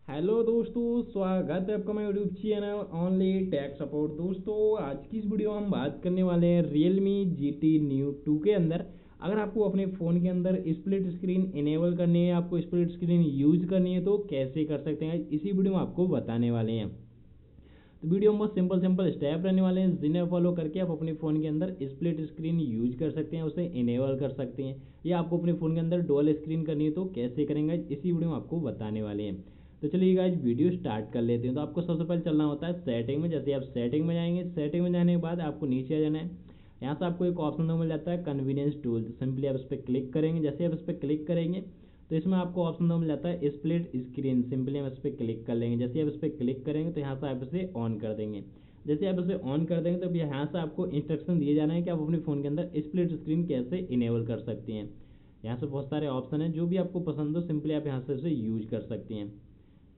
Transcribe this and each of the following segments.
Hello दोस्तों, स्वागत है आपका मेरे YouTube channel only tech support. दोस्तों, आज की इस वीडियो में हम बात करने वाले हैं Realme GT Neo 2 के अंदर। अगर आपको अपने फ़ोन के अंदर स्प्लिट स्क्रीन इनेबल करनी है, आपको स्प्लिट स्क्रीन यूज करनी है तो कैसे कर सकते हैं, इसी वीडियो में आपको बताने वाले हैं। तो वीडियो में बहुत सिंपल सिंपल स्टेप रहने वाले हैं, जिन्हें फॉलो करके आप अपने फ़ोन के अंदर स्प्लिट स्क्रीन यूज कर सकते हैं, उसे इनेबल कर सकते हैं। या आपको अपने फ़ोन के अंदर डुअल स्क्रीन करनी है तो कैसे करेंगे, इसी वीडियो में आपको बताने वाले हैं। तो चलिए गाइस, वीडियो स्टार्ट कर लेते हैं। तो आपको सबसे पहले चलना होता है सेटिंग में। जैसे आप सेटिंग में जाएंगे, सेटिंग में जाने के बाद आपको नीचे आ जाना है। यहाँ से आपको एक ऑप्शन मिल जाता है कन्वीनियंस टूल। सिंपली आप इस पर क्लिक करेंगे। जैसे आप इस पर क्लिक करेंगे तो इसमें आपको ऑप्शन मिल जाता है स्प्लिट स्क्रीन। सिंपली हम इस पर क्लिक कर लेंगे। जैसे आप इस पर क्लिक करेंगे तो यहाँ से आप इसे ऑन कर देंगे। जैसे आप इसे ऑन कर देंगे तो यहाँ से आपको इंस्ट्रक्शन दिए जाना है कि आप अपने फ़ोन के अंदर स्प्लिट स्क्रीन कैसे इनेबल कर सकते हैं। यहाँ से बहुत सारे ऑप्शन हैं, जो भी आपको पसंद हो सिंपली आप यहाँ से इसे यूज कर सकते हैं।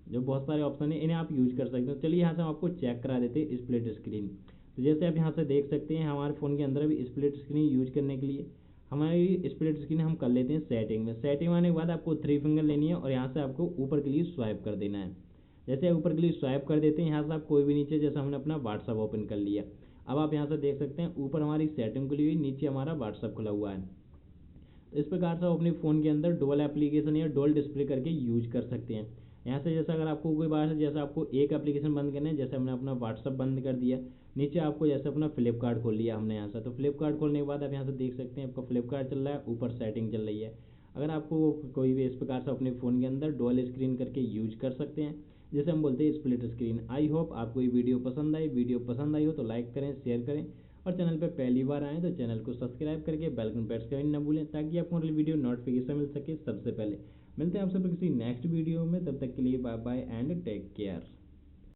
जो बहुत सारे ऑप्शन है, इन्हें आप यूज कर सकते हो। चलिए यहाँ से हम आपको चेक करा देते हैं स्प्लिट स्क्रीन। तो जैसे आप यहाँ से देख सकते हैं, हमारे फ़ोन के अंदर भी स्प्लिट स्क्रीन यूज करने के लिए हमारी स्प्लिट स्क्रीन हम कर लेते हैं सेटिंग में। सेटिंग आने के बाद आपको 3 फिंगर लेनी है और यहाँ से आपको ऊपर के लिए स्वाइप कर देना है। जैसे आप ऊपर के लिए स्वाइप कर देते हैं, यहाँ से आप कोई भी नीचे, जैसे हमने अपना व्हाट्सअप ओपन कर लिया। अब आप यहाँ से देख सकते हैं ऊपर हमारी सेटिंग खुली हुई, नीचे हमारा व्हाट्सअप खुला हुआ है। तो इस प्रकार से आप अपने फ़ोन के अंदर डुअल एप्लीकेशन या डुअल डिस्प्ले करके यूज कर सकते हैं। यहाँ से जैसे अगर आपको कोई बात है, जैसे आपको एक एप्लीकेशन बंद करना है, जैसे हमने अपना व्हाट्सअप बंद कर दिया, नीचे आपको जैसे अपना फ्लिपकार्ट खोल लिया हमने यहाँ से, तो फ्लिपकार्ट खोलने के बाद आप यहाँ से देख सकते हैं आपका फ्लिपकार्ट चल रहा है, ऊपर सेटिंग चल रही है। अगर आपको कोई भी इस प्रकार से अपने फ़ोन के अंदर डुअल स्क्रीन करके यूज कर सकते हैं, जैसे हम बोलते हैं स्प्लिट स्क्रीन। आई होप आपको ये वीडियो पसंद आई। वीडियो पसंद आई हो तो लाइक करें, शेयर करें, और चैनल पर पहली बार आएँ तो चैनल को सब्सक्राइब करके बेल आइकन प्रेस करना न भूलें, ताकि आपको अगली वीडियो नोटिफिकेशन मिल सके सबसे पहले। मिलते हैं आपसे किसी नेक्स्ट वीडियो में, तब तक के लिए bye bye and take care.